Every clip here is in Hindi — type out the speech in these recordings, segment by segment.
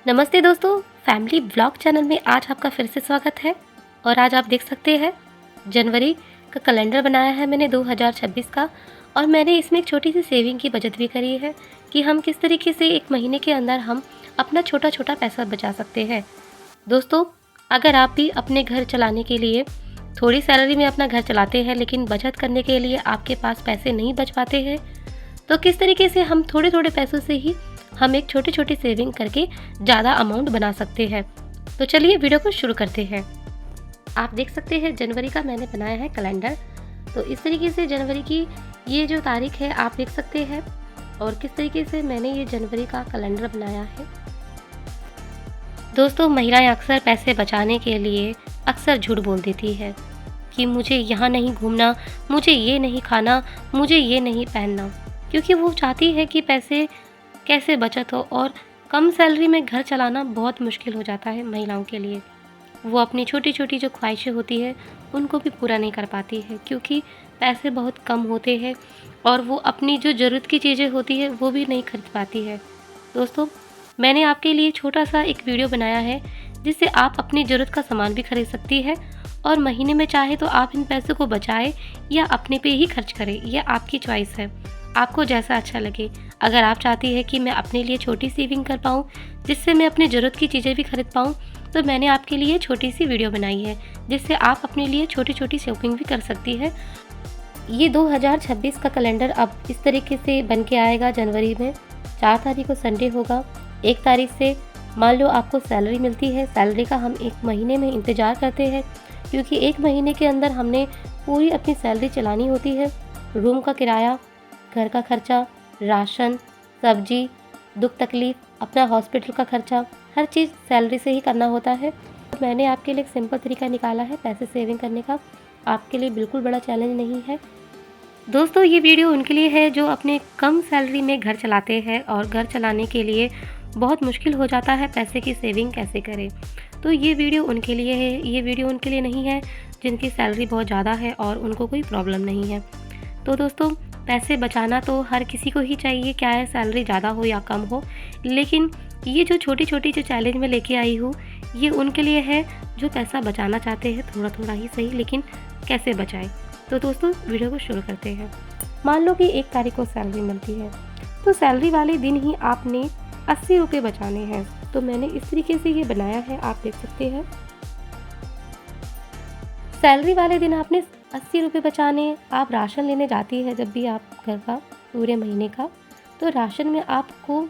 नमस्ते दोस्तों, फैमिली ब्लॉग चैनल में आज आपका फिर से स्वागत है। और आज आप देख सकते हैं जनवरी का कैलेंडर बनाया है मैंने 2026 का। और मैंने इसमें एक छोटी सी सेविंग की बचत भी करी है कि हम किस तरीके से एक महीने के अंदर हम अपना छोटा छोटा पैसा बचा सकते हैं। दोस्तों, अगर आप भी अपने घर चलाने के लिए थोड़ी सैलरी में अपना घर चलाते हैं लेकिन बचत करने के लिए आपके पास पैसे नहीं बच पाते हैं, तो किस तरीके से हम थोड़े थोड़े पैसों से ही हम एक छोटी छोटी सेविंग करके ज़्यादा अमाउंट बना सकते हैं। तो चलिए वीडियो को शुरू करते हैं। आप देख सकते हैं जनवरी का मैंने बनाया है कैलेंडर। तो इस तरीके से जनवरी की ये जो तारीख है आप देख सकते हैं और किस तरीके से मैंने ये जनवरी का कैलेंडर बनाया है। दोस्तों, महिलाएं अक्सर पैसे बचाने के लिए अक्सर झूठ बोल देती है कि मुझे यहाँ नहीं घूमना, मुझे ये नहीं खाना, मुझे ये नहीं पहनना, क्योंकि वो चाहती है कि पैसे कैसे बचत हो। और कम सैलरी में घर चलाना बहुत मुश्किल हो जाता है महिलाओं के लिए। वो अपनी छोटी छोटी जो ख्वाहिशें होती है उनको भी पूरा नहीं कर पाती है क्योंकि पैसे बहुत कम होते हैं और वो अपनी जो ज़रूरत की चीज़ें होती है वो भी नहीं खरीद पाती है। दोस्तों, मैंने आपके लिए छोटा सा एक वीडियो बनाया है जिससे आप अपनी ज़रूरत का सामान भी खरीद सकती है और महीने में चाहे तो आप इन पैसों को बचाएं या अपने पे ही खर्च करें, यह आपकी चॉइस है, आपको जैसा अच्छा लगे। अगर आप चाहती है कि मैं अपने लिए छोटी सेविंग कर पाऊँ जिससे मैं अपनी ज़रूरत की चीज़ें भी खरीद पाऊँ, तो मैंने आपके लिए छोटी सी वीडियो बनाई है जिससे आप अपने लिए छोटी छोटी शॉपिंग भी कर सकती है। ये 2026 का कैलेंडर अब इस तरीके से बन के आएगा। जनवरी में 4 तारीख को संडे होगा। 1 तारीख से मान लो आपको सैलरी मिलती है। सैलरी का हम 1 महीने में इंतज़ार करते हैं क्योंकि 1 महीने के अंदर हमने पूरी अपनी सैलरी चलानी होती है। रूम का किराया, घर का खर्चा, राशन, सब्जी, दुख तकलीफ़, अपना हॉस्पिटल का खर्चा, हर चीज़ सैलरी से ही करना होता है। मैंने आपके लिए एक सिंपल तरीका निकाला है पैसे सेविंग करने का। आपके लिए बिल्कुल बड़ा चैलेंज नहीं है। दोस्तों, ये वीडियो उनके लिए है जो अपने कम सैलरी में घर चलाते हैं और घर चलाने के लिए बहुत मुश्किल हो जाता है पैसे की सेविंग कैसे करें। तो ये वीडियो उनके लिए है। ये वीडियो उनके लिए नहीं है जिनकी सैलरी बहुत ज़्यादा है और उनको कोई प्रॉब्लम नहीं है। तो दोस्तों, पैसे बचाना तो हर किसी को ही चाहिए, क्या है सैलरी ज़्यादा हो या कम हो। लेकिन ये जो छोटी छोटी जो चैलेंज मैं लेके आई हूँ ये उनके लिए है जो पैसा बचाना चाहते हैं, थोड़ा थोड़ा ही सही, लेकिन कैसे बचाएं। तो दोस्तों, वीडियो को शुरू करते हैं। मान लो कि 1 तारीख को सैलरी मिलती है, तो सैलरी वाले दिन ही आपने 80 रुपये बचाने हैं। तो मैंने इस तरीके से ये बनाया है, आप देख सकते हैं। सैलरी वाले दिन आपने 80 रुपये बचाने। आप राशन लेने जाती है जब भी आप घर का पूरे महीने का, तो राशन में आपको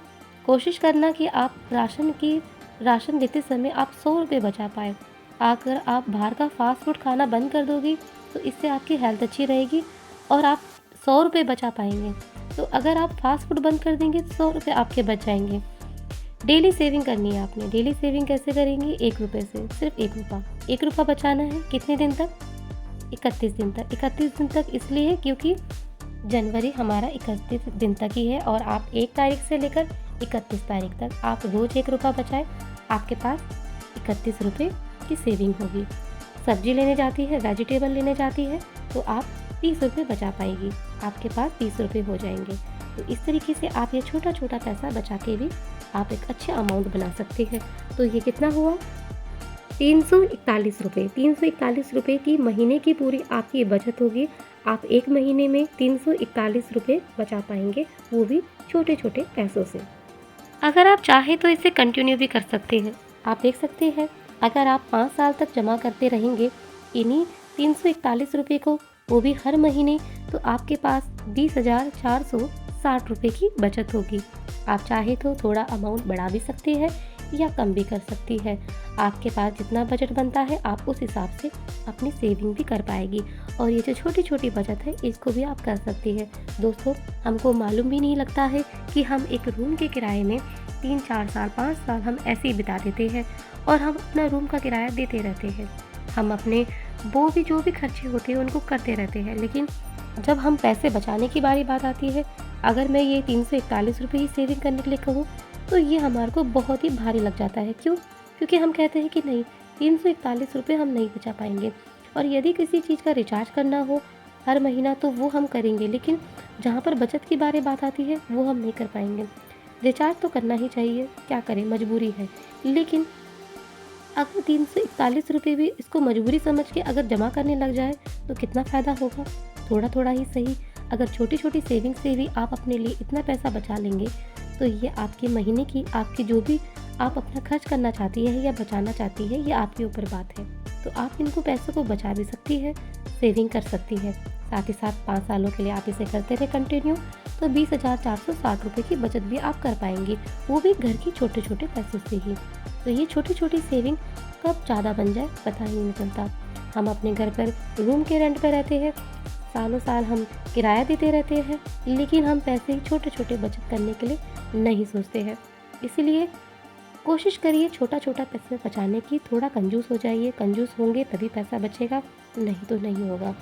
कोशिश करना कि आप राशन देते समय आप 100 रुपये बचा पाए। अगर आप बाहर का फास्ट फूड खाना बंद कर दोगी तो इससे आपकी हेल्थ अच्छी रहेगी और आप 100 रुपये बचा पाएंगे। तो अगर आप फास्ट फूड बंद कर देंगे तो 100 रुपये आपके बच जाएंगे। डेली सेविंग करनी है आपने। डेली सेविंग कैसे करेंगी? 1 रुपये से, सिर्फ 1 रुपया। 1 रुपया बचाना है कितने दिन तक? 31 दिन तक। 31 दिन तक इसलिए क्योंकि जनवरी हमारा 31 दिन तक ही है और आप 1 तारीख से लेकर 31 तारीख तक आप रोज़ 1 रुपया बचाएं, आपके पास 31 रुपये की सेविंग होगी। सब्जी लेने जाती है, वेजिटेबल लेने जाती है, तो आप 30 रुपये बचा पाएगी, आपके पास 30 रुपये हो जाएंगे। तो इस तरीके से आप ये छोटा छोटा पैसा बचा के भी आप एक अच्छे अमाउंट बना सकते हैं। तो ये कितना हुआ? 341 रुपये। 341 रुपये की महीने की पूरी आपकी बचत होगी। आप 1 महीने में 341 रुपये बचा पाएंगे, वो भी छोटे छोटे पैसों से। अगर आप चाहें तो इसे कंटिन्यू भी कर सकते हैं। आप देख सकते हैं, अगर आप 5 साल तक जमा करते रहेंगे इन्हीं 341 रुपये को, वो भी हर महीने, तो आपके पास 20,460 रुपये की बचत होगी। आप चाहे तो थोड़ा अमाउंट बढ़ा भी सकते हैं या कम भी कर सकती है। आपके पास जितना बजट बनता है आप उस हिसाब से अपनी सेविंग भी कर पाएगी। और ये जो छोटी छोटी बचत है इसको भी आप कर सकती है। दोस्तों, हमको मालूम भी नहीं लगता है कि हम एक रूम के किराए में 3-4 साल 5 साल हम ऐसे ही बिता देते हैं और हम अपना रूम का किराया देते रहते हैं। हम अपने वो भी जो भी खर्चे होते हैं उनको करते रहते हैं, लेकिन जब हम पैसे बचाने की बात आती है, अगर मैं ये 341 रुपये ही सेविंग करने के लिए कहूँ तो ये हमारे को बहुत ही भारी लग जाता है। क्यों? क्योंकि हम कहते हैं कि नहीं, 341 रुपये हम नहीं बचा पाएंगे। और यदि किसी चीज़ का रिचार्ज करना हो हर महीना तो वो हम करेंगे, लेकिन जहाँ पर बचत की बात आती है वो हम नहीं कर पाएंगे। रिचार्ज तो करना ही चाहिए, क्या करें मजबूरी है। लेकिन अगर 341 रुपये भी इसको मजबूरी समझ के अगर जमा करने लग जाए तो कितना फ़ायदा होगा। थोड़ा थोड़ा ही सही, अगर छोटी छोटी सेविंग से भी आप अपने लिए इतना पैसा बचा लेंगे तो ये आपके महीने की आपकी जो भी आप अपना खर्च करना चाहती है या बचाना चाहती है, ये आपके ऊपर बात है। तो आप इनको पैसों को बचा भी सकती है, सेविंग कर सकती है। साथ ही साथ 5 सालों के लिए आप इसे करते रहे कंटिन्यू, तो 20,460 रुपये की बचत भी आप कर पाएंगी, वो भी घर की छोटे छोटे पैसों से ही। तो ये छोटी छोटी सेविंग कब ज़्यादा बन जाए पता ही नहीं चलता। हम अपने घर पर रूम के रेंट पर रहते हैं, सालों साल हम किराया देते रहते हैं, लेकिन हम पैसे छोटे छोटे बचत करने के लिए नहीं सोचते हैं। इसीलिए कोशिश करिए छोटा छोटा पैसे बचाने की, थोड़ा कंजूस हो जाइए। कंजूस होंगे तभी पैसा बचेगा, नहीं तो नहीं होगा।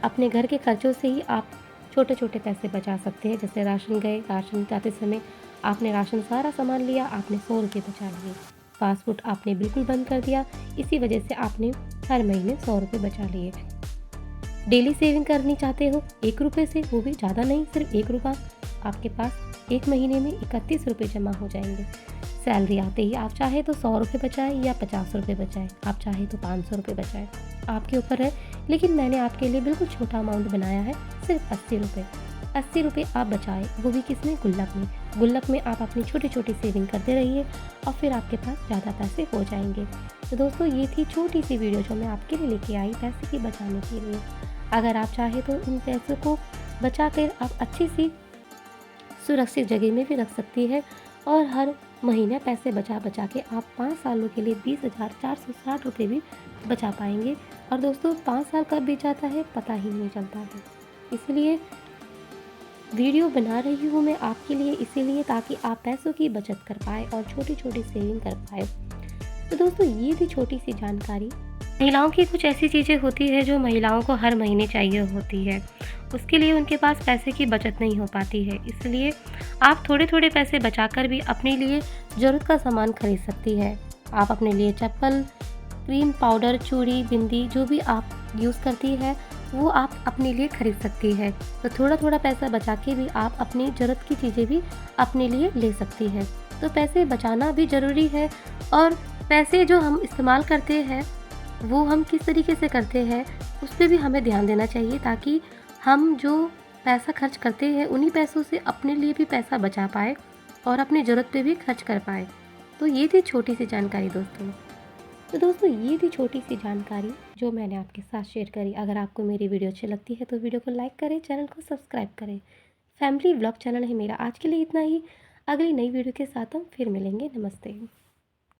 अपने घर के खर्चों से ही आप छोटे छोटे पैसे बचा सकते हैं। जैसे राशन गए, राशन जाते समय आपने राशन सारा सामान लिया, आपने 100 रुपये बचा लिए। फास्ट फूड आपने बिल्कुल बंद कर दिया, इसी वजह से आपने हर महीने 100 रुपये बचा लिए। डेली सेविंग करनी चाहते हो 1 रुपये से, वो भी ज़्यादा नहीं, सिर्फ 1 रुपया, आपके पास 1 महीने में 31 रुपये जमा हो जाएंगे। सैलरी आते ही आप चाहे तो 100 रुपये बचाएं या 50 रुपये बचाएं, आप चाहे तो 500 रुपये बचाएं, आपके ऊपर है। लेकिन मैंने आपके लिए बिल्कुल छोटा अमाउंट बनाया है, सिर्फ 80 रुपये। 80 रुपये आप बचाएं, वो भी किसमें, गुल्लक में। गुल्लक में आप अपनी छोटी छोटी सेविंग करते रहिए और फिर आपके पास ज़्यादा पैसे हो जाएंगे। तो दोस्तों ये थी छोटी सी वीडियो जो मैं आपके लिए लेके आई पैसे की बचाने के लिए। अगर आप चाहें तो इन पैसों को बचा कर आप अच्छी सी सुरक्षित जगह में भी रख सकती है और हर महीने पैसे बचा बचा के आप 5 सालों के लिए 20,460 रुपये भी बचा पाएंगे। और दोस्तों 5 साल कब बीत जाता है पता ही नहीं चलता है। इसलिए वीडियो बना रही हूँ मैं आपके लिए, इसीलिए ताकि आप पैसों की बचत कर पाए और छोटी छोटी सेविंग कर पाए। तो दोस्तों ये थी छोटी सी जानकारी। महिलाओं की कुछ ऐसी चीज़ें होती है जो महिलाओं को हर महीने चाहिए होती है, उसके लिए उनके पास पैसे की बचत नहीं हो पाती है। इसलिए आप थोड़े थोड़े पैसे बचाकर भी अपने लिए ज़रूरत का सामान खरीद सकती है। आप अपने लिए चप्पल, क्रीम, पाउडर, चूड़ी, बिंदी जो भी आप यूज़ करती है वो आप अपने लिए खरीद सकती है। तो थोड़ा थोड़ा पैसा बचा के भी आप अपनी ज़रूरत की चीज़ें भी अपने लिए ले सकती है। तो पैसे बचाना भी ज़रूरी है और पैसे जो हम इस्तेमाल करते हैं वो हम किस तरीके से करते हैं उस पर भी हमें ध्यान देना चाहिए, ताकि हम जो पैसा खर्च करते हैं उन्हीं पैसों से अपने लिए भी पैसा बचा पाए और अपनी ज़रूरत पे भी खर्च कर पाए। तो ये थी छोटी सी जानकारी दोस्तों। तो दोस्तों ये थी छोटी सी जानकारी जो मैंने आपके साथ शेयर करी। अगर आपको मेरी वीडियो अच्छी लगती है तो वीडियो को लाइक करें, चैनल को सब्सक्राइब करें। फैमिली व्लॉग चैनल है मेरा। आज के लिए इतना ही, अगली नई वीडियो के साथ हम फिर मिलेंगे। नमस्ते।